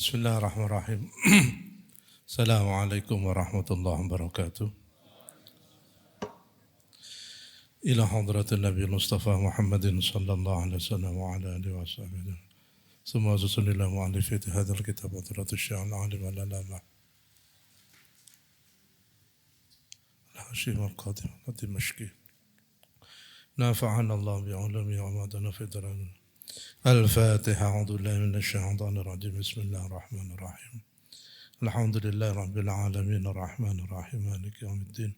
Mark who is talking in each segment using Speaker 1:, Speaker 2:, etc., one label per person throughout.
Speaker 1: Bismillahirrahmanirrahim. Assalamualaikum warahmatullahi wabarakatuh. Ila hadratin Nabi Mustafa Muhammadin sallallahu alaihi wasallam wa ala alihi wa sahbihi. Summa sallallahu mu'allifi hadzal kitab adratu syai'al alim wal alama. Al-Hashim al-Qadim al-Dimashqi. Nafa'ana Allah bi'ulumi wa amadana fi daran. الفاتحة أعوذ بالله من الشيطان الرجيم بسم الله الرحمن الرحيم الحمد لله رب العالمين الرحمن الرحيم مالك يوم الدين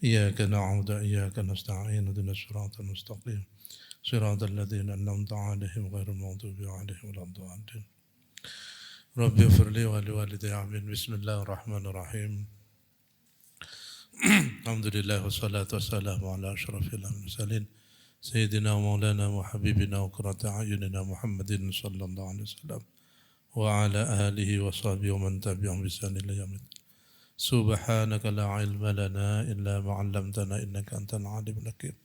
Speaker 1: إياك نعبد وإياك نستعين اهدنا الصراط المستقيم صراط الذين أنعمت عليهم غير المغضوب عليهم ولا الضالين رب اغفر لي ولوالدي آمين بسم الله الرحمن الرحيم الحمد لله والصلاة والسلام على أشرف المرسلين سيدنا مولانا وحبيبنا وقرة أعيننا محمد صلى الله عليه وسلم وعلى آله وصحبه ومن تبعهم بإحسان إلى يوم الدين سبحانك لا علم لنا إلا ما علمتنا إنك أنت العليم الحكيم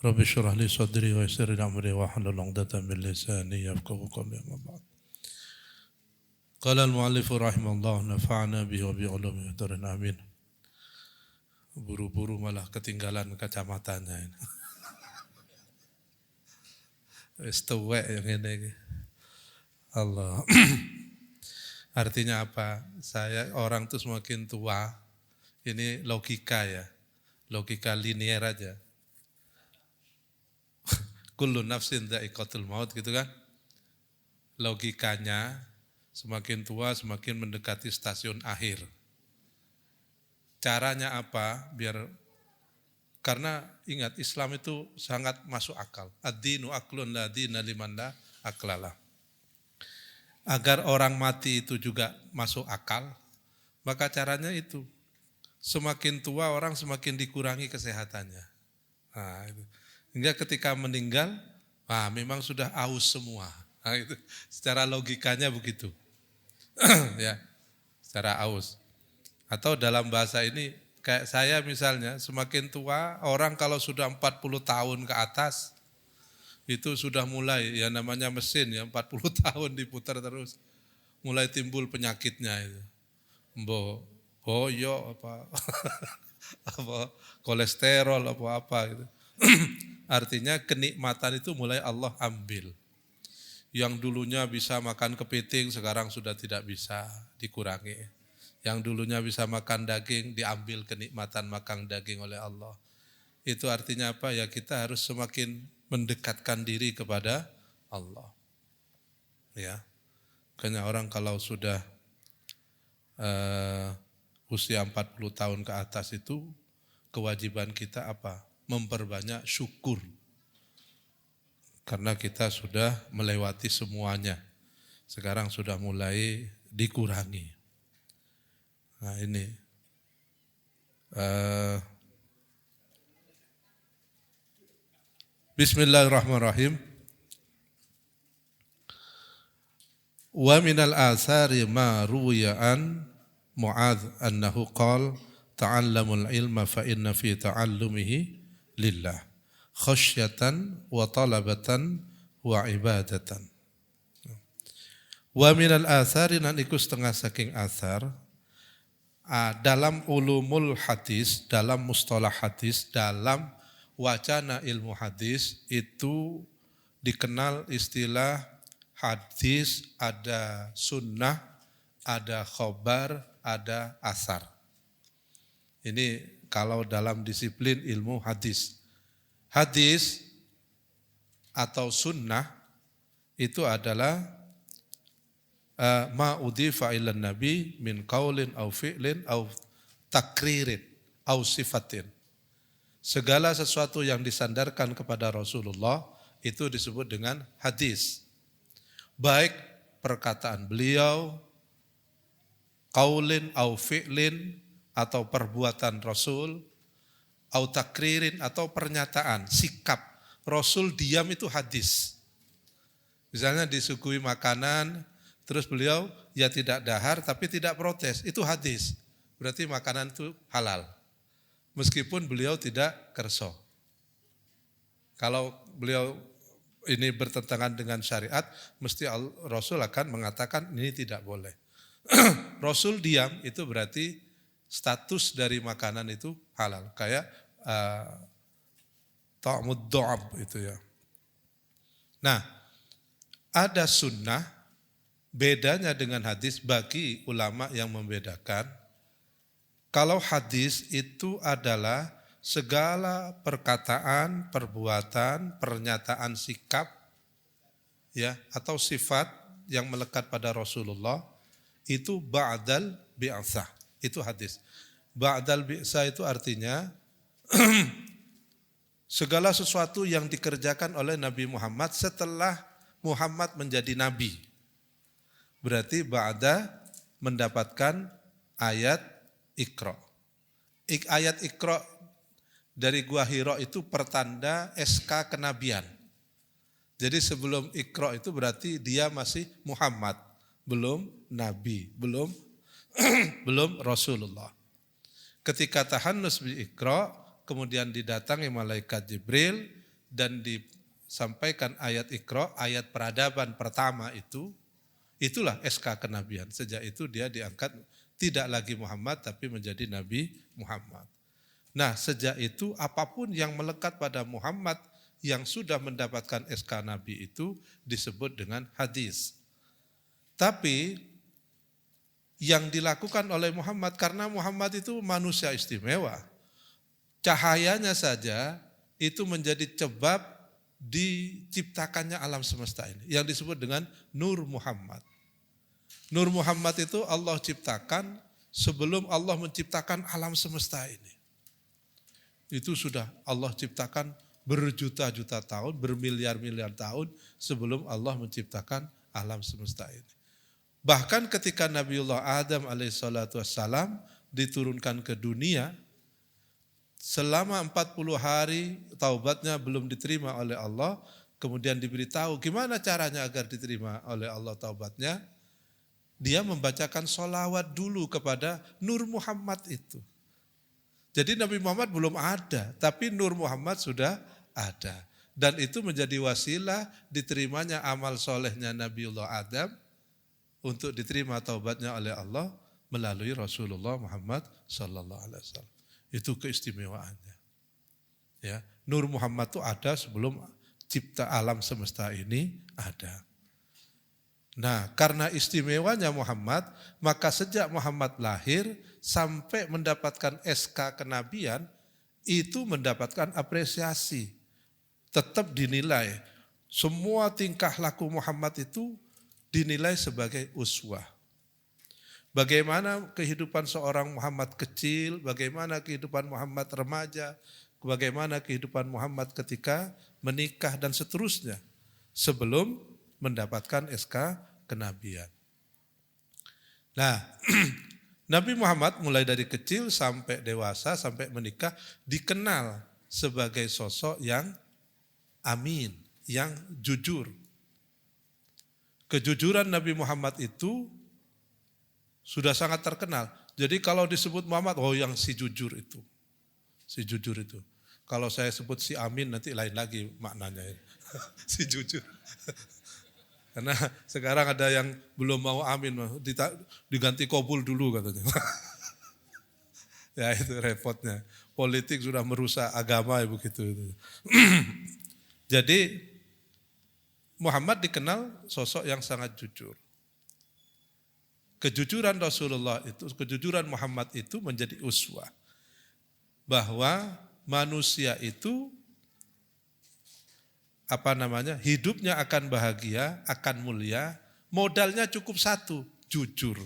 Speaker 1: رب اشرح لي صدري ويسر لي أمري واحلل عقدة من لساني يفقهوا قولي أما بعد قال المؤلف رحمه الله نفعنا به وبعلومه دارنا آمين. Buru-buru malah ketinggalan kacamatanya ini. Wis tuwek yang ini. Allah. Artinya apa? Orang tuh semakin tua, ini logika ya. Logika linier aja. Kullu nafsin dha'iqatul maut gitu kan. Logikanya semakin tua semakin mendekati stasiun akhir. Caranya apa? Karena ingat Islam itu sangat masuk akal. Ad-dinu aklun la dina liman la aklala. Agar orang mati itu juga masuk akal, maka caranya itu. Semakin tua orang semakin dikurangi kesehatannya. Nah, itu. Hingga ketika meninggal, memang sudah aus semua. Nah, itu secara logikanya begitu. Ya, secara aus. Atau dalam bahasa ini, kayak saya misalnya, semakin tua, orang kalau sudah 40 tahun ke atas, itu sudah mulai, ya namanya mesin ya, 40 tahun diputar terus, mulai timbul penyakitnya itu. Boyo, apa kolesterol, apa gitu. Artinya kenikmatan itu mulai Allah ambil. Yang dulunya bisa makan kepiting, sekarang sudah tidak bisa, dikurangi. Yang dulunya bisa makan daging, diambil kenikmatan makan daging oleh Allah. Itu artinya apa? Ya kita harus semakin mendekatkan diri kepada Allah. Ya, makanya orang kalau sudah usia 40 tahun ke atas itu, kewajiban kita apa? Memperbanyak syukur. Karena kita sudah melewati semuanya. Sekarang sudah mulai dikurangi. Nah ini Bismillahirrahmanirrahim. Wa minal athari ma ruwiya an Mu'adz annahu qala ta'allamul ilma fa inna fi ta'allumihi lillah khasyatan wa talabatan wa ibadatan. Wa minal athari nan iku setengah saking athar dalam ulumul hadis, dalam mustalah hadis, dalam wacana ilmu hadis itu dikenal istilah hadis, ada sunnah, ada khobar, ada asar. Ini kalau dalam disiplin ilmu hadis. Hadis atau sunnah itu adalah ma udhifa ilan nabi min qaulin au fi'lin au takririn au sifatin. Segala sesuatu yang disandarkan kepada Rasulullah itu disebut dengan hadis. Baik perkataan beliau, qaulin au fi'lin atau perbuatan Rasul, au takririn atau pernyataan, sikap. Rasul diam itu hadis. Misalnya disuguhi makanan, terus beliau ya tidak dahar tapi tidak protes, itu hadis. Berarti makanan itu halal. Meskipun beliau tidak kerso. Kalau beliau ini bertentangan dengan syariat, mesti Rasul akan mengatakan ini tidak boleh. Rasul diam itu berarti status dari makanan itu halal. Kayak ta'amud do'ab itu ya. Nah, ada sunnah, bedanya dengan hadis bagi ulama yang membedakan. Kalau hadis itu adalah segala perkataan, perbuatan, pernyataan sikap ya atau sifat yang melekat pada Rasulullah itu ba'dal bi'atsah. Itu hadis. Ba'dal bi'atsah itu artinya segala sesuatu yang dikerjakan oleh Nabi Muhammad setelah Muhammad menjadi nabi. Berarti ba'da mendapatkan ayat Iqra. Ayat Iqra dari Gua Hira itu pertanda SK kenabian. Jadi sebelum Iqra itu berarti dia masih Muhammad, belum nabi, belum Rasulullah. Ketika tahannus bi Iqra, kemudian didatangi malaikat Jibril dan disampaikan ayat Iqra, ayat peradaban pertama itu, itulah SK kenabian. Sejak itu dia diangkat tidak lagi Muhammad tapi menjadi Nabi Muhammad. Nah, sejak itu apapun yang melekat pada Muhammad yang sudah mendapatkan SK Nabi itu disebut dengan hadis. Tapi yang dilakukan oleh Muhammad karena Muhammad itu manusia istimewa. Cahayanya saja itu menjadi sebab diciptakannya alam semesta ini yang disebut dengan Nur Muhammad. Nur Muhammad itu Allah ciptakan sebelum Allah menciptakan alam semesta ini. Itu sudah Allah ciptakan berjuta-juta tahun, bermiliar-miliar tahun sebelum Allah menciptakan alam semesta ini. Bahkan ketika Nabiullah Adam alaihissalam diturunkan ke dunia, selama 40 hari taubatnya belum diterima oleh Allah, kemudian diberitahu gimana caranya agar diterima oleh Allah taubatnya. Dia membacakan sholawat dulu kepada Nur Muhammad itu. Jadi Nabi Muhammad belum ada, tapi Nur Muhammad sudah ada. Dan itu menjadi wasilah diterimanya amal solehnya Nabiullah Adam untuk diterima taubatnya oleh Allah melalui Rasulullah Muhammad sallallahu alaihi wasallam. Itu keistimewaannya. Ya, Nur Muhammad itu ada sebelum cipta alam semesta ini ada. Nah, karena istimewanya Muhammad, maka sejak Muhammad lahir sampai mendapatkan SK kenabian, itu mendapatkan apresiasi. Tetap dinilai. Semua tingkah laku Muhammad itu dinilai sebagai uswah. Bagaimana kehidupan seorang Muhammad kecil, bagaimana kehidupan Muhammad remaja, bagaimana kehidupan Muhammad ketika menikah dan seterusnya. Sebelum mendapatkan SK kenabian. Nah, Nabi Muhammad mulai dari kecil sampai dewasa, sampai menikah, dikenal sebagai sosok yang amin, yang jujur. Kejujuran Nabi Muhammad itu sudah sangat terkenal. Jadi kalau disebut Muhammad, oh yang si jujur itu. Si jujur itu. Kalau saya sebut si amin nanti lain lagi maknanya. Si jujur. Karena sekarang ada yang belum mau amin, diganti kobul dulu katanya. Ya itu repotnya. Politik sudah merusak agama ya begitu. Jadi Muhammad dikenal sosok yang sangat jujur. Kejujuran Rasulullah itu, kejujuran Muhammad itu menjadi uswah. Bahwa manusia itu hidupnya akan bahagia, akan mulia, modalnya cukup satu, jujur.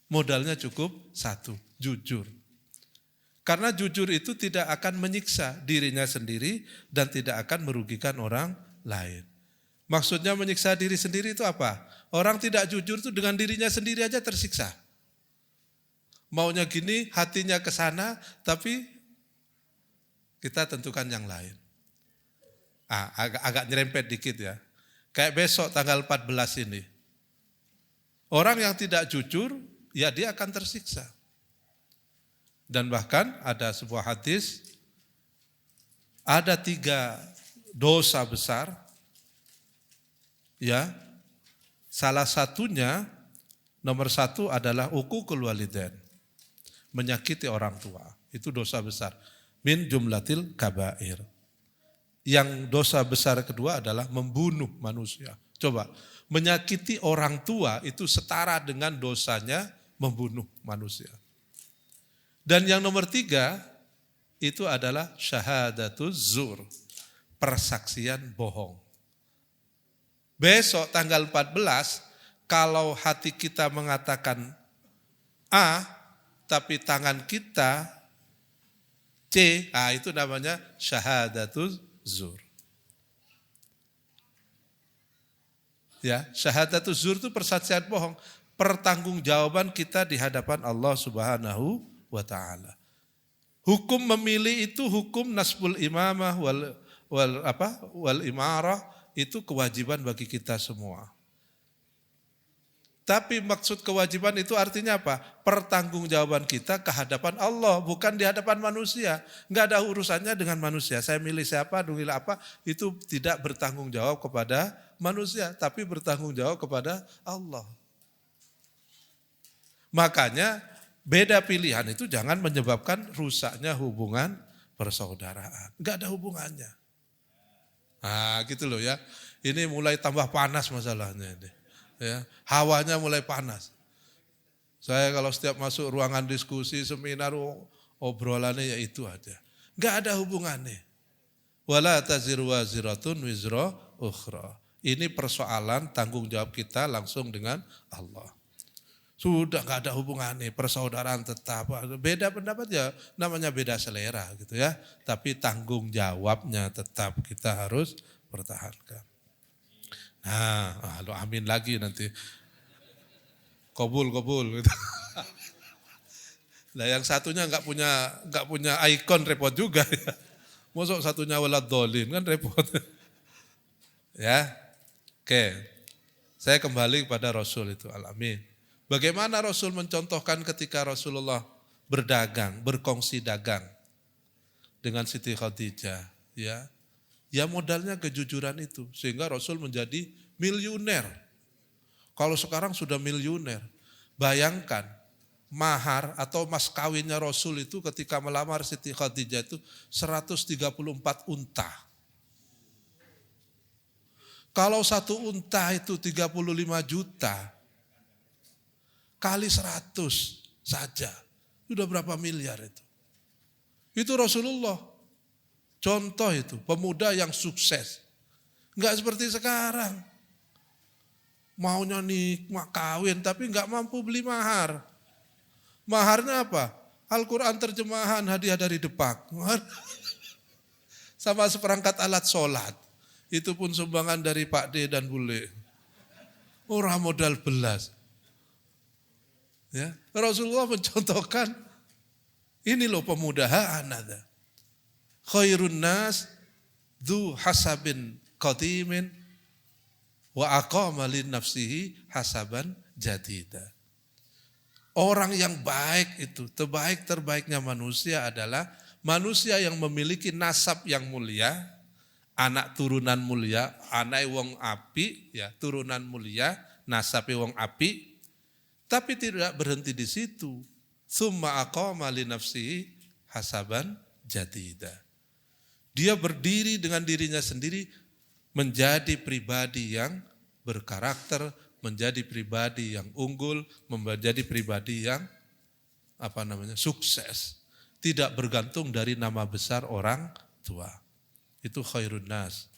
Speaker 1: Modalnya cukup satu, jujur. Karena jujur itu tidak akan menyiksa dirinya sendiri dan tidak akan merugikan orang lain. Maksudnya menyiksa diri sendiri itu apa? Orang tidak jujur itu dengan dirinya sendiri aja tersiksa. Maunya gini, hatinya ke sana, tapi kita tentukan yang lain. Agak nyerempet dikit ya. Kayak besok tanggal 14 ini. Orang yang tidak jujur, ya dia akan tersiksa. Dan bahkan ada sebuah hadis, ada 3 dosa besar, ya. Salah satunya, nomor satu adalah uququl walidain, menyakiti orang tua. Itu dosa besar. Min jumlatil kabair. Yang dosa besar kedua adalah membunuh manusia. Coba, menyakiti orang tua itu setara dengan dosanya membunuh manusia. Dan yang nomor tiga, itu adalah syahadatuz zur, persaksian bohong. Besok tanggal 14, kalau hati kita mengatakan A, tapi tangan kita C, itu namanya syahadatuz zur. Ya, syahadatuz zur itu persaksian bohong, pertanggungjawaban kita di hadapan Allah Subhanahu wa taala. Hukum memilih itu hukum nasbul imamah wal imarah, itu kewajiban bagi kita semua. Tapi maksud kewajiban itu artinya apa? Pertanggungjawaban kita ke hadapan Allah, bukan di hadapan manusia. Enggak ada urusannya dengan manusia. Saya milih siapa, milih apa, itu tidak bertanggung jawab kepada manusia, tapi bertanggung jawab kepada Allah. Makanya beda pilihan itu jangan menyebabkan rusaknya hubungan persaudaraan. Enggak ada hubungannya. Nah gitu loh ya, ini mulai tambah panas masalahnya ini. Ya, hawanya mulai panas. Saya kalau setiap masuk ruangan diskusi, seminar, obrolannya ya itu aja. Enggak ada hubungannya. Wala taziru waziratun wizra ukhra. Ini persoalan tanggung jawab kita langsung dengan Allah. Sudah enggak ada hubungannya, persaudaraan tetap. Beda pendapat ya, namanya beda selera gitu ya. Tapi tanggung jawabnya tetap kita harus pertahankan. Nah, lo amin lagi nanti. Kobul gitu. Nah, yang satunya enggak punya ikon, repot juga ya. Mosok satunya walad dolin kan repot. Ya. Oke. Saya kembali kepada Rasul itu, alamin. Bagaimana Rasul mencontohkan ketika Rasulullah berdagang, berkongsi dagang dengan Siti Khadijah, ya. Ya modalnya kejujuran itu sehingga Rasul menjadi miliuner. Kalau sekarang sudah miliuner. Bayangkan mahar atau mas kawinnya Rasul itu ketika melamar Siti Khadijah itu 134 unta. Kalau satu unta itu 35 juta, kali 100 saja, sudah berapa miliar itu. Itu Rasulullah, contoh itu, pemuda yang sukses. Enggak seperti sekarang, maunya nikah kawin tapi enggak mampu beli mahar. Maharnya apa? Al-Quran terjemahan hadiah dari Depak. Sama seperangkat alat sholat. Itu pun sumbangan dari Pak D dan Bule. Orang modal belas. Ya, Rasulullah mencontohkan ini loh pemuda ha'anada. Khairun nas dhu hasabin qadimin wa aqama lin nafsihi hasaban jadida. Orang yang baik itu, terbaiknya manusia adalah manusia yang memiliki nasab yang mulia, anak turunan mulia, anak wong api, ya, turunan mulia, nasab wong api. Tapi tidak berhenti di situ. Summa aqama li nafsihi hasaban jadida. Dia berdiri dengan dirinya sendiri menjadi pribadi yang berkarakter, menjadi pribadi yang unggul, menjadi pribadi yang sukses. Tidak bergantung dari nama besar orang tua. Itu khairun nas.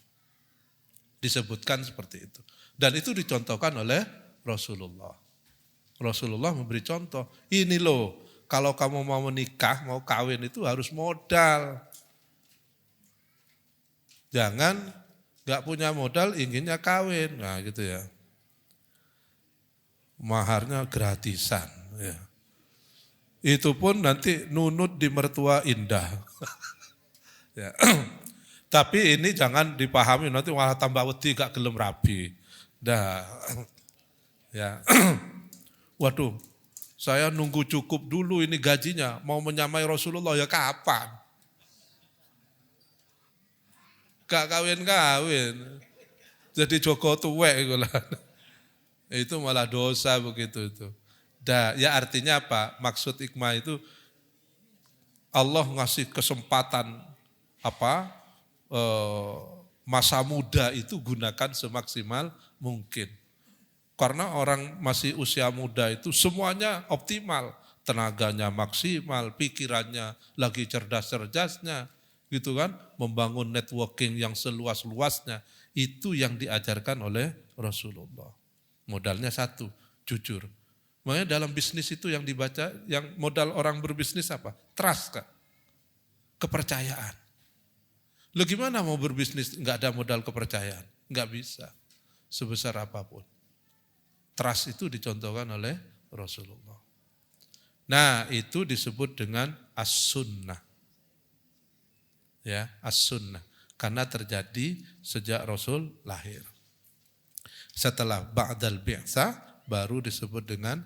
Speaker 1: Disebutkan seperti itu. Dan itu dicontohkan oleh Rasulullah. Rasulullah memberi contoh, ini loh kalau kamu mau menikah, mau kawin itu harus modal. Jangan gak punya modal inginnya kawin, nah gitu ya. Maharnya gratisan. Ya. Itu pun nanti nunut di mertua indah. Ya. Tapi ini jangan dipahami nanti malah tambah wedi gak gelem rabi. Dah. Ya. Waduh, saya nunggu cukup dulu ini gajinya, mau menyamai Rasulullah ya kapan? Gak kawin-kawin. Jadi Joko tuwek iku lah. Itu malah dosa begitu itu. Ya artinya apa? Maksud hikmah itu Allah ngasih kesempatan masa muda itu gunakan semaksimal mungkin. Karena orang masih usia muda itu semuanya optimal. Tenaganya maksimal, pikirannya lagi cerdas-cerdasnya. Gitu kan, membangun networking yang seluas-luasnya. Itu yang diajarkan oleh Rasulullah. Modalnya satu, jujur. Makanya dalam bisnis itu yang dibaca, yang modal orang berbisnis apa? Trust, Kak. Kepercayaan. Lo gimana mau berbisnis nggak ada modal kepercayaan? Nggak bisa, sebesar apapun. Trust itu dicontohkan oleh Rasulullah. Nah, itu disebut dengan as-sunnah. Ya, as-sunnah. Karena terjadi sejak Rasul lahir. Setelah ba'dal bi'tsah baru disebut dengan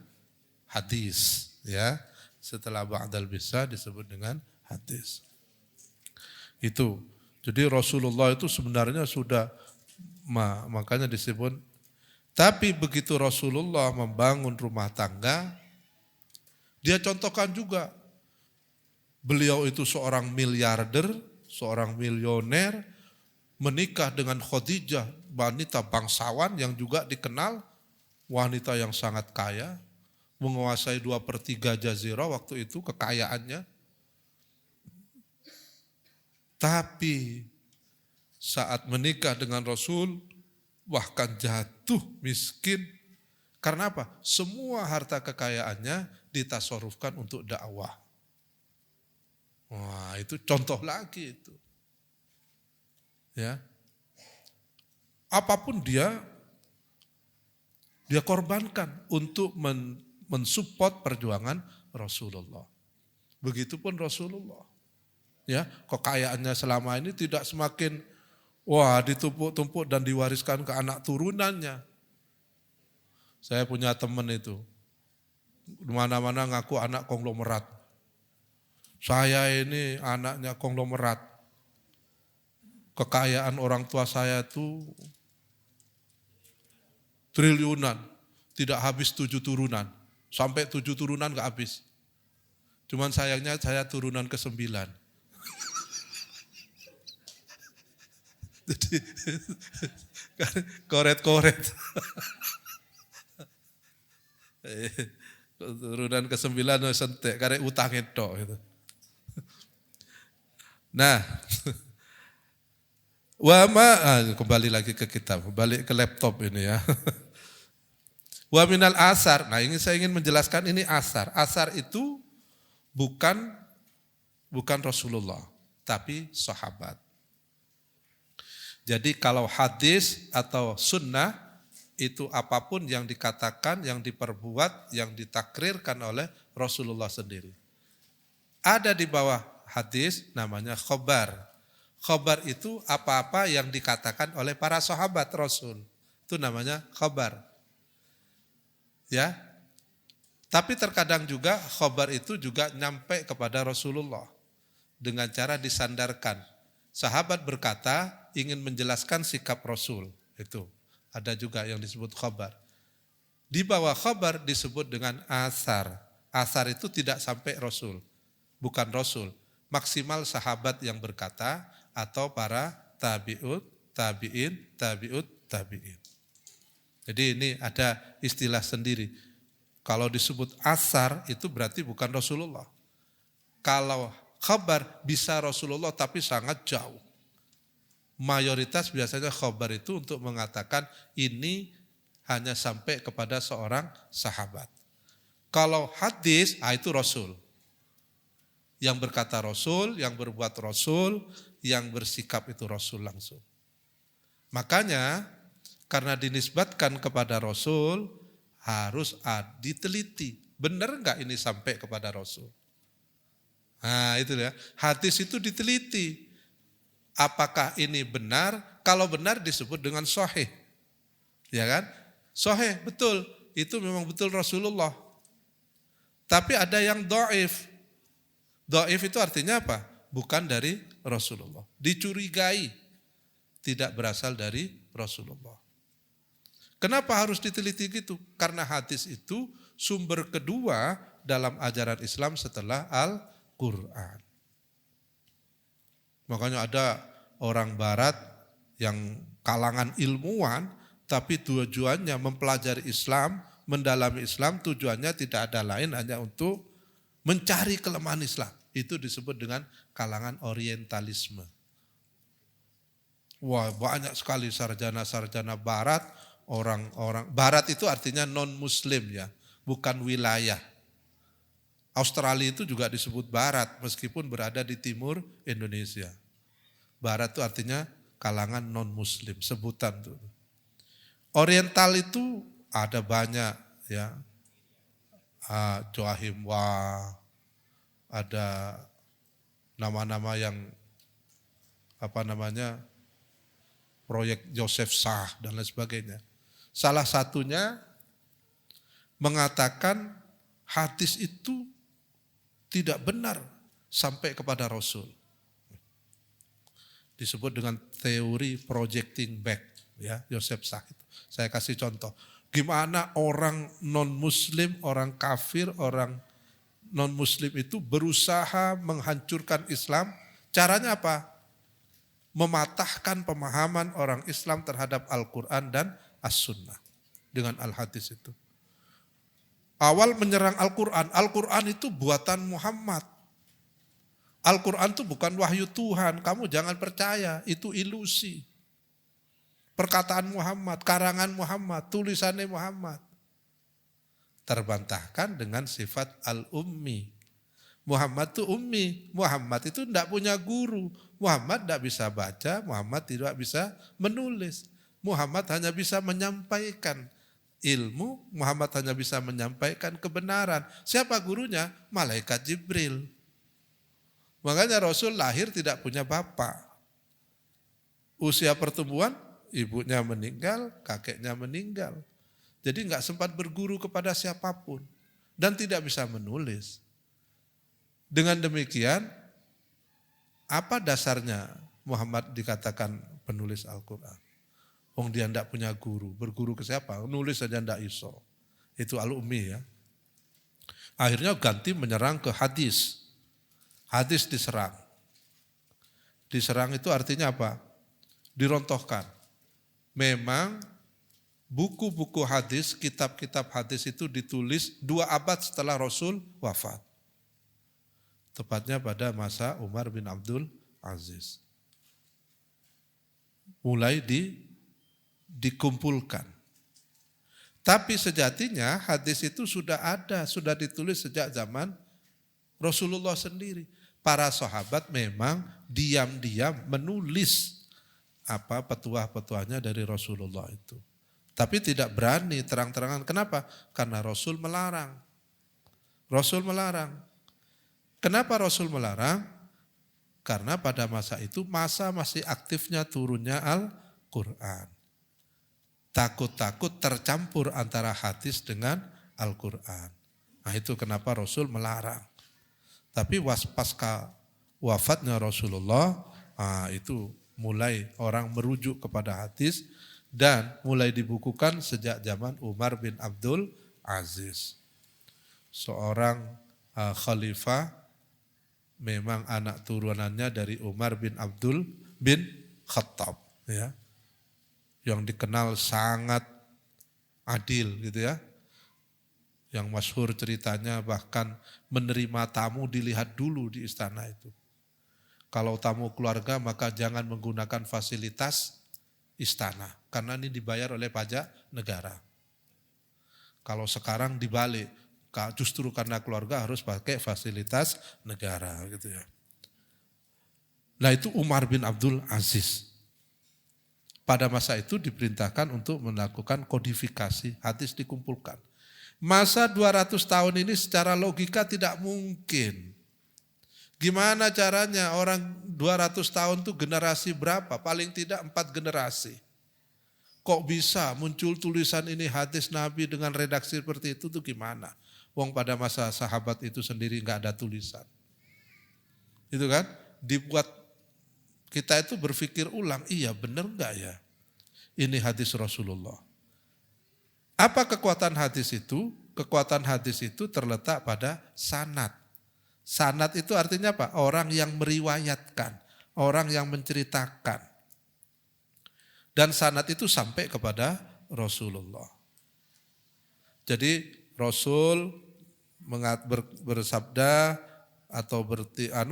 Speaker 1: hadis, ya. Setelah ba'dal bi'tsah disebut dengan hadis. Itu. Jadi Rasulullah itu sebenarnya sudah makanya disebut. Tapi begitu Rasulullah membangun rumah tangga, dia contohkan juga. Beliau itu seorang miliarder, seorang milioner, menikah dengan Khadijah, wanita bangsawan yang juga dikenal wanita yang sangat kaya, menguasai 2/3 jazirah waktu itu kekayaannya. Tapi saat menikah dengan Rasul, bahkan jatuh miskin. Karena apa? Semua harta kekayaannya ditasarufkan untuk dakwah. Wah, itu contoh lagi itu. Ya. Apapun dia korbankan untuk mensupport perjuangan Rasulullah. Begitupun Rasulullah. Ya, kekayaannya selama ini tidak semakin ditumpuk-tumpuk dan diwariskan ke anak turunannya. Saya punya teman itu, di mana-mana ngaku anak konglomerat. Saya ini anaknya konglomerat. Kekayaan orang tua saya itu triliunan, tidak habis 7 turunan. Sampai 7 turunan gak habis. Cuman sayangnya saya turunan ke-9. Jadi koret-koret. Turunan ke-9 sentek, karek utang itu. Nah, kembali lagi ke kitab, balik ke laptop ini ya. Wa minal asar, nah ini saya ingin menjelaskan ini asar. Asar itu bukan Rasulullah, tapi sahabat. Jadi kalau hadis atau sunnah itu apapun yang dikatakan, yang diperbuat, yang ditakrirkan oleh Rasulullah sendiri. Ada di bawah hadis namanya khobar. Khobar itu apa-apa yang dikatakan oleh para sahabat Rasul. Itu namanya khobar. Ya. Tapi terkadang juga khobar itu juga nyampe kepada Rasulullah dengan cara disandarkan. Sahabat berkata ingin menjelaskan sikap Rasul. Itu ada juga yang disebut khobar. Di bawah khobar disebut dengan asar. Asar itu tidak sampai Rasul. Bukan Rasul. Maksimal sahabat yang berkata atau para tabi'ut, tabi'in. Jadi ini ada istilah sendiri. Kalau disebut asar itu berarti bukan Rasulullah. Kalau khabar bisa Rasulullah tapi sangat jauh. Mayoritas biasanya khabar itu untuk mengatakan ini hanya sampai kepada seorang sahabat. Kalau hadis, itu Rasul. Yang berkata Rasul, yang berbuat Rasul, yang bersikap itu Rasul langsung. Makanya karena dinisbatkan kepada Rasul harus diteliti. Benar enggak ini sampai kepada Rasul? Nah itu ya, hadis itu diteliti. Apakah ini benar? Kalau benar disebut dengan sahih. Ya kan? Sahih, betul. Itu memang betul Rasulullah. Tapi ada yang dhaif. Dhaif itu artinya apa? Bukan dari Rasulullah. Dicurigai. tidak berasal dari Rasulullah. Kenapa harus diteliti gitu? Karena hadis itu sumber kedua dalam ajaran Islam setelah Al-Quran. Makanya ada orang barat yang kalangan ilmuwan, tapi tujuannya mempelajari Islam, mendalami Islam, tujuannya tidak ada lain hanya untuk mencari kelemahan Islam. Itu disebut dengan kalangan orientalisme. Wah, banyak sekali sarjana-sarjana barat, orang-orang barat itu artinya non-muslim ya, bukan wilayah. Australia itu juga disebut barat meskipun berada di timur Indonesia. Barat itu artinya kalangan non-muslim, sebutan tuh. Oriental itu ada banyak ya. Joachim Wah, ada nama-nama yang proyek Joseph Sah dan lain sebagainya. Salah satunya mengatakan hadis itu tidak benar sampai kepada Rasul. Disebut dengan teori projecting back, ya, Joseph Sah itu. Saya kasih contoh. Gimana orang non-muslim, orang kafir, orang non-muslim itu berusaha menghancurkan Islam. Caranya apa? Mematahkan pemahaman orang Islam terhadap Al-Quran dan As-Sunnah dengan Al-Hadis itu. Awal menyerang Al-Quran. Al-Quran itu buatan Muhammad. Al-Quran itu bukan wahyu Tuhan. Kamu jangan percaya, itu ilusi. Perkataan Muhammad, karangan Muhammad, tulisannya Muhammad. Terbantahkan dengan sifat al-ummi. Muhammad itu ummi. Muhammad itu tidak punya guru. Muhammad tidak bisa baca, Muhammad tidak bisa menulis. Muhammad hanya bisa menyampaikan ilmu, Muhammad hanya bisa menyampaikan kebenaran. Siapa gurunya? Malaikat Jibril. Makanya Rasul lahir tidak punya bapak. Usia pertumbuhan, ibunya meninggal, kakeknya meninggal. Jadi enggak sempat berguru kepada siapapun. Dan tidak bisa menulis. Dengan demikian, apa dasarnya Muhammad dikatakan penulis Al-Quran? Dia enggak punya guru. Berguru ke siapa? Nulis saja enggak iso. Itu al-ummi ya. Akhirnya ganti menyerang ke hadis. Hadis diserang. Diserang itu artinya apa? Dirontohkan. Memang buku-buku hadis, kitab-kitab hadis itu ditulis 2 abad setelah Rasul wafat. Tepatnya pada masa Umar bin Abdul Aziz. Mulai dikumpulkan. Tapi sejatinya hadis itu sudah ada, sudah ditulis sejak zaman Rasulullah sendiri. Para sahabat memang diam-diam menulis petuah-petuahnya dari Rasulullah itu. Tapi tidak berani terang-terangan. Kenapa? Karena Rasul melarang. Rasul melarang. Kenapa Rasul melarang? Karena pada masa itu masa masih aktifnya turunnya Al-Quran. Takut-takut tercampur antara hadis dengan Al-Quran. Nah itu kenapa Rasul melarang. Tapi pasca wafatnya Rasulullah, itu mulai orang merujuk kepada hadis dan mulai dibukukan sejak zaman Umar bin Abdul Aziz. Seorang khalifah, memang anak turunannya dari Umar bin Abdul bin Khattab, ya, yang dikenal sangat adil gitu ya. Yang masyhur ceritanya bahkan menerima tamu dilihat dulu di istana itu. Kalau tamu keluarga maka jangan menggunakan fasilitas istana. Karena ini dibayar oleh pajak negara. Kalau sekarang dibalik, justru karena keluarga harus pakai fasilitas negara gitu ya. Nah itu Umar bin Abdul Aziz. Pada masa itu diperintahkan untuk melakukan kodifikasi, hadis dikumpulkan. Masa 200 tahun ini secara logika tidak mungkin. Gimana caranya orang 200 tahun itu generasi berapa? Paling tidak 4 generasi. Kok bisa muncul tulisan ini hadis Nabi dengan redaksi seperti itu tuh gimana? Wong pada masa sahabat itu sendiri enggak ada tulisan. Itu kan? Dibuat Kita itu berpikir ulang, iya benar enggak ya? Ini hadis Rasulullah. Apa kekuatan hadis itu? Kekuatan hadis itu terletak pada sanad. Sanad itu artinya apa? Orang yang meriwayatkan, orang yang menceritakan. Dan sanad itu sampai kepada Rasulullah. Jadi Rasul bersabda atau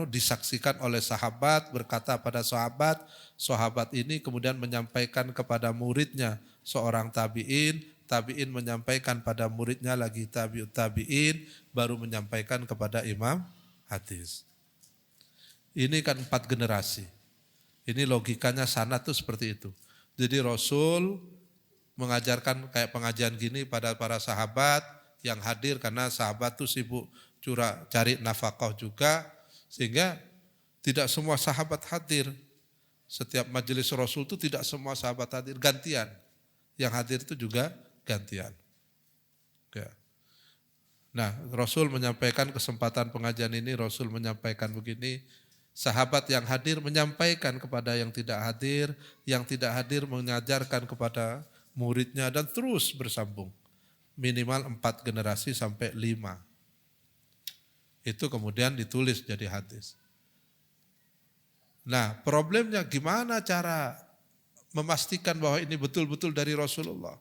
Speaker 1: disaksikan oleh sahabat, berkata pada sahabat, sahabat ini kemudian menyampaikan kepada muridnya seorang tabi'in, tabi'in menyampaikan pada muridnya lagi tabi'ut tabi'in, baru menyampaikan kepada imam hadis. Ini kan 4 generasi. Ini logikanya sanad itu seperti itu. Jadi Rasul mengajarkan kayak pengajian gini pada para sahabat yang hadir karena sahabat itu sibuk cari nafkah juga, sehingga tidak semua sahabat hadir. Setiap majelis Rasul itu tidak semua sahabat hadir, gantian. Yang hadir itu juga gantian. Ya. Nah, Rasul menyampaikan kesempatan pengajian ini, Rasul menyampaikan begini, sahabat yang hadir menyampaikan kepada yang tidak hadir mengajarkan kepada muridnya dan terus bersambung. Minimal 4 generasi sampai 5. Itu kemudian ditulis jadi hadis. Nah, problemnya gimana cara memastikan bahwa ini betul-betul dari Rasulullah?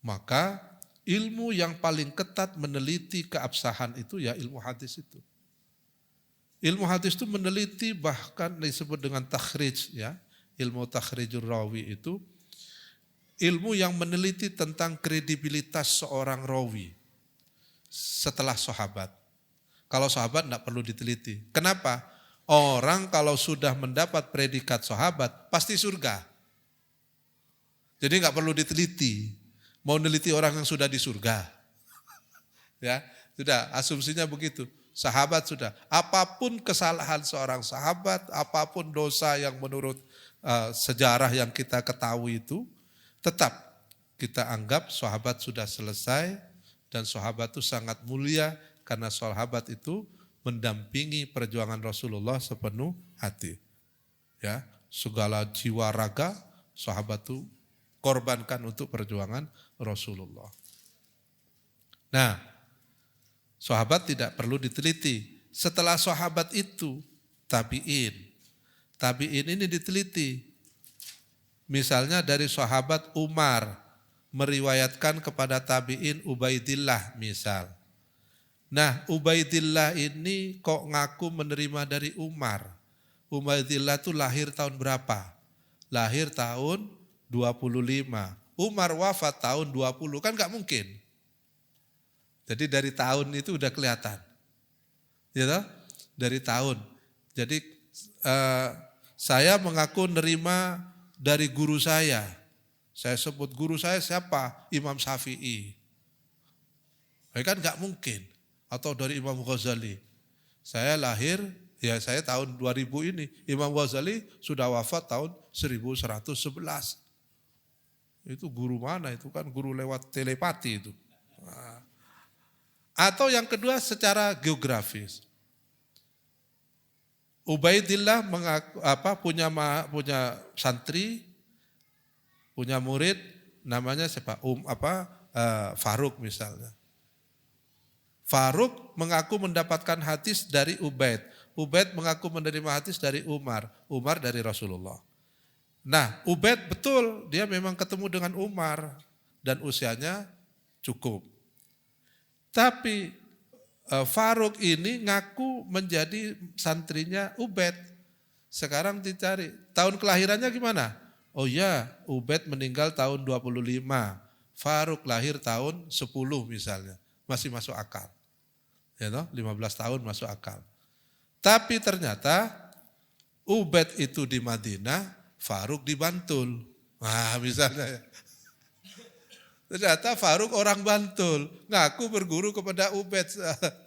Speaker 1: Maka ilmu yang paling ketat meneliti keabsahan itu ya ilmu hadis itu. Ilmu hadis itu meneliti, bahkan disebut dengan takhrij ya. Ilmu takhrijur rawi itu ilmu yang meneliti tentang kredibilitas seorang rawi setelah sahabat. Kalau sahabat tidak perlu diteliti. Kenapa? Orang kalau sudah mendapat predikat sahabat pasti surga. Jadi nggak perlu diteliti. Mau neliti orang yang sudah di surga. Ya, sudah asumsinya begitu. Sahabat sudah. Apapun kesalahan seorang sahabat, apapun dosa yang menurut sejarah yang kita ketahui itu, tetap kita anggap sahabat sudah selesai dan sahabat itu sangat mulia. Karena sahabat itu mendampingi perjuangan Rasulullah sepenuh hati. Ya, segala jiwa raga sahabat itu korbankan untuk perjuangan Rasulullah. Nah, sahabat tidak perlu diteliti. Setelah sahabat itu tabi'in. Tabi'in ini diteliti. Misalnya dari sahabat Umar meriwayatkan kepada tabi'in Ubaidillah misal. Nah, Ubaidillah ini kok ngaku menerima dari Umar. Ubaidillah itu lahir tahun berapa? Lahir tahun 25. Umar wafat tahun 20, kan gak mungkin. Jadi dari tahun itu udah kelihatan. Ya toh? Dari tahun. Jadi saya mengaku nerima dari guru saya. Saya sebut guru saya siapa? Imam Syafi'i. Kan gak mungkin. Atau dari Imam Ghazali. Saya lahir, ya saya tahun 2000 ini. Imam Ghazali sudah wafat tahun 1111. Itu guru mana? Itu kan guru lewat telepati itu. Nah. Atau yang kedua secara geografis. Ubaidillah punya santri, punya murid, namanya siapa? Faruk misalnya. Faruk mengaku mendapatkan hadis dari Ubaid. Ubaid mengaku menerima hadis dari Umar. Umar dari Rasulullah. Nah, Ubaid betul dia memang ketemu dengan Umar dan usianya cukup. Tapi Faruk ini ngaku menjadi santrinya Ubaid. Sekarang dicari. Tahun kelahirannya gimana? Oh ya, Ubaid meninggal tahun 25. Faruk lahir tahun 10 misalnya. Masih masuk akal. Ya toh, 15 tahun masuk akal. Tapi ternyata Ubaid itu di Madinah, Faruk di Bantul. Nah misalnya ya. Ternyata Faruk orang Bantul, ngaku berguru kepada Ubaid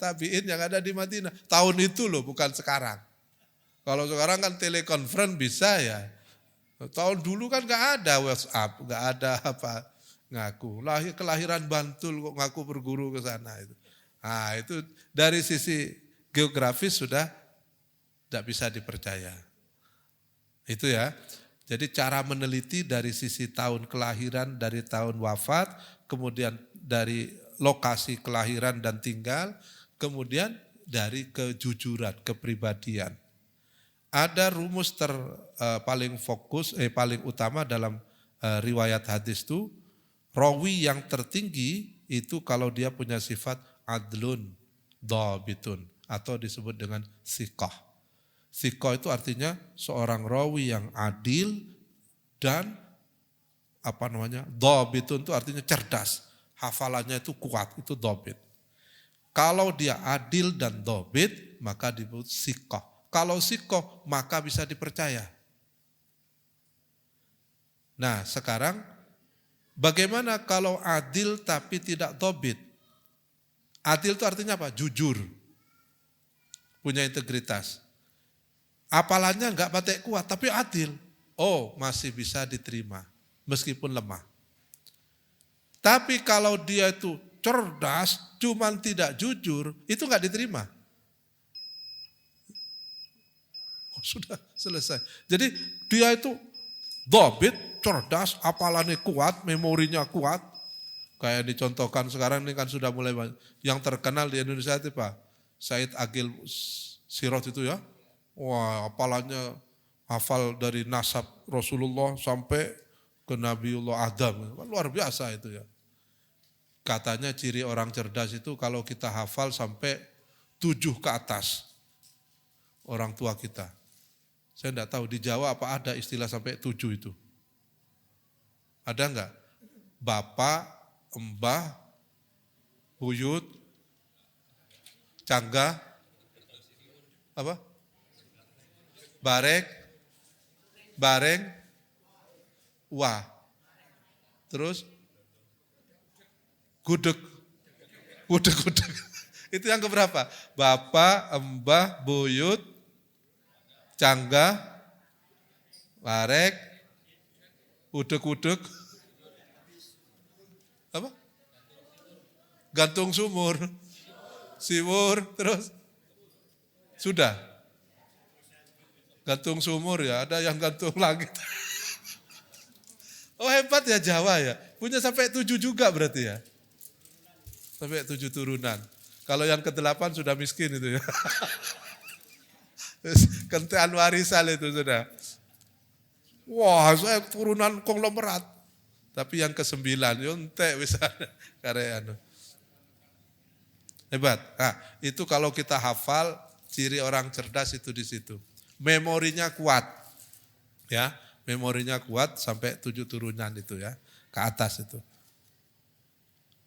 Speaker 1: tabi'in yang ada di Madinah. Tahun itu loh, bukan sekarang. Kalau sekarang kan telekonferensi bisa ya. Tahun dulu kan gak ada WhatsApp, gak ada apa ngaku. Kelahiran Bantul kok ngaku berguru ke sana itu. Nah itu dari sisi geografis sudah tidak bisa dipercaya. Itu ya. Jadi cara meneliti dari sisi tahun kelahiran, dari tahun wafat, kemudian dari lokasi kelahiran dan tinggal, kemudian dari kejujuran, kepribadian. Ada rumus paling utama dalam riwayat hadis itu, rawi yang tertinggi itu kalau dia punya sifat adlun, dhabitun, atau disebut dengan thiqah. Thiqah itu artinya seorang rawi yang adil dan dhabitun itu artinya cerdas. Hafalannya itu kuat, itu dhabit. Kalau dia adil dan dhabit, maka disebut thiqah. Kalau thiqah, maka bisa dipercaya. Nah, sekarang bagaimana kalau adil tapi tidak dhabit? Adil itu artinya apa? Jujur. Punya integritas. Apalannya enggak patek kuat, tapi adil. Oh, masih bisa diterima, meskipun lemah. Tapi kalau dia itu cerdas, cuman tidak jujur, itu enggak diterima. Oh, sudah selesai. Jadi dia itu dhabit, cerdas, apalannya kuat, memorinya kuat. Kayak dicontohkan sekarang ini kan sudah mulai banyak. Yang terkenal di Indonesia itu Pak, Said Agil Sirot itu ya. Wah, apalannya hafal dari nasab Rasulullah sampai ke Nabiullah Adam. Luar biasa itu ya. Katanya ciri orang cerdas itu kalau kita hafal sampai 7 ke atas. Orang tua kita. Saya enggak tahu di Jawa apa ada istilah sampai 7 itu. Ada enggak? Bapak, embah, buyut, cangga, apa? Bareng, wah. Terus gudeg. Itu yang keberapa? Bapak, embah, buyut, cangga, barek, udeg. Apa? Gantung sumur, siwur, terus sudah. Gantung sumur ya, ada yang gantung langit. Oh hebat ya Jawa ya, punya sampai 7 juga berarti ya. Sampai 7 turunan. Kalau yang ke-8 sudah miskin itu ya. Kentean warisan itu sudah. Wah saya turunan konglomerat. Tapi yang ke-9, yontek bisa karya. Hebat. Nah, itu kalau kita hafal, ciri orang cerdas itu di situ. Memorinya kuat. Ya, memorinya kuat sampai 7 turunan itu ya, ke atas itu.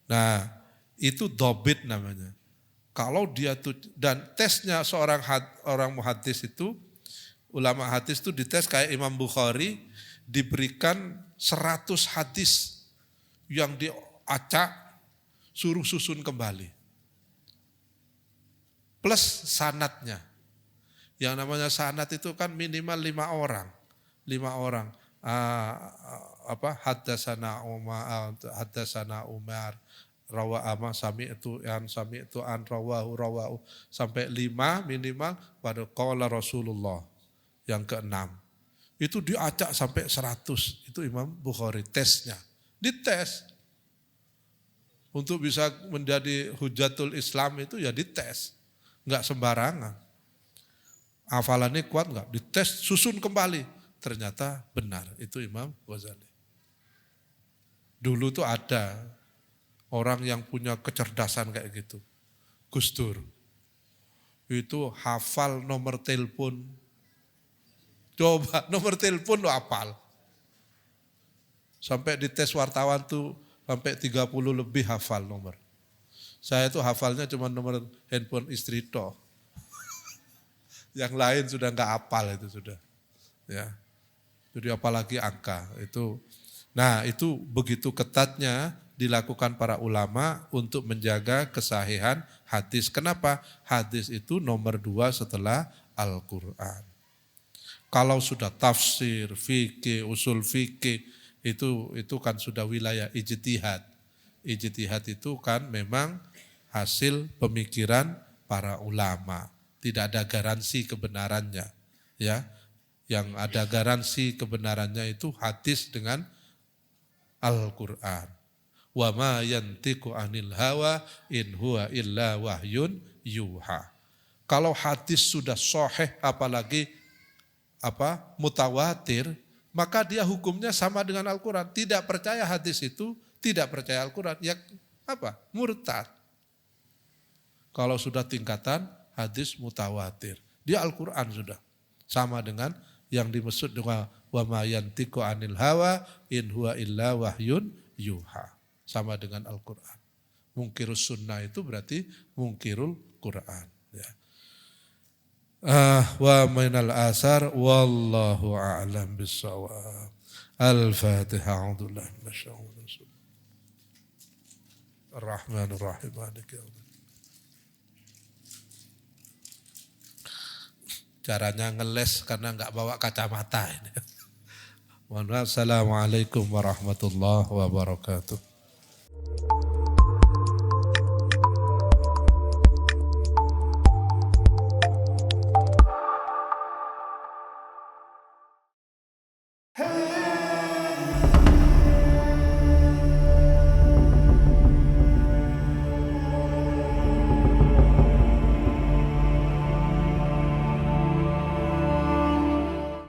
Speaker 1: Nah, itu dhabit namanya. Kalau dia tuh, dan tesnya seorang orang muhadis itu, ulama hadis itu dites kayak Imam Bukhari, diberikan 100 hadis yang diacak, suruh susun kembali. Plus sanadnya. Yang namanya sanad itu kan minimal 5 orang. 5 orang. Haddatsana Umar, rawa sami'tu an rawahu sampai 5 minimal pada qala Rasulullah yang ke-6. Itu diacak sampai 100. Itu Imam Bukhari tesnya. Dites. Untuk bisa menjadi hujatul Islam itu ya dites. Enggak sembarangan. Hafalannya kuat enggak? Dites, susun kembali. Ternyata benar, itu Imam Ghazali. Dulu tuh ada orang yang punya kecerdasan kayak gitu. Gus Dur. Itu hafal nomor telepon. Coba nomor telepon lo hafal. Sampai dites wartawan tuh sampai 30 lebih hafal nomor. Saya tuh hafalnya cuma nomor handphone istri toh. Yang lain sudah enggak hafal itu sudah. Ya. Jadi apalagi angka itu. Nah, itu begitu ketatnya dilakukan para ulama untuk menjaga kesahihan hadis. Kenapa? Hadis itu nomor 2 setelah Al-Qur'an. Kalau sudah tafsir, fikih, usul fikih itu kan sudah wilayah ijtihad. Ijtihad itu kan memang hasil pemikiran para ulama. Tidak ada garansi kebenarannya, ya. Yang ada garansi kebenarannya itu hadis dengan Al-Quran. Wa ma yantiqu anil hawa in huwa illa wahyun yuha. Kalau hadis sudah sahih apalagi mutawatir, maka dia hukumnya sama dengan Al-Quran. Tidak percaya hadis itu, tidak percaya Al-Quran, ya murtad. Kalau sudah tingkatan hadis mutawatir, dia Al-Quran sudah sama dengan yang dimaksud dengan wa ma yantiqu anil hawa in huwa illa wahyun yuha, sama dengan Al-Quran. Mungkirus sunnah itu berarti mungkirul Quran. Ya. Wa minal asar wallahu a'lam bissawab. Al-Fatihah. A'udzubillahi minasyaitonir rajim. Ar-Rahmanir Rahim. Maliki yaumiddin. Caranya ngeles karena enggak bawa kacamata ini. Mohon maaf. Assalamualaikum warahmatullahi wabarakatuh.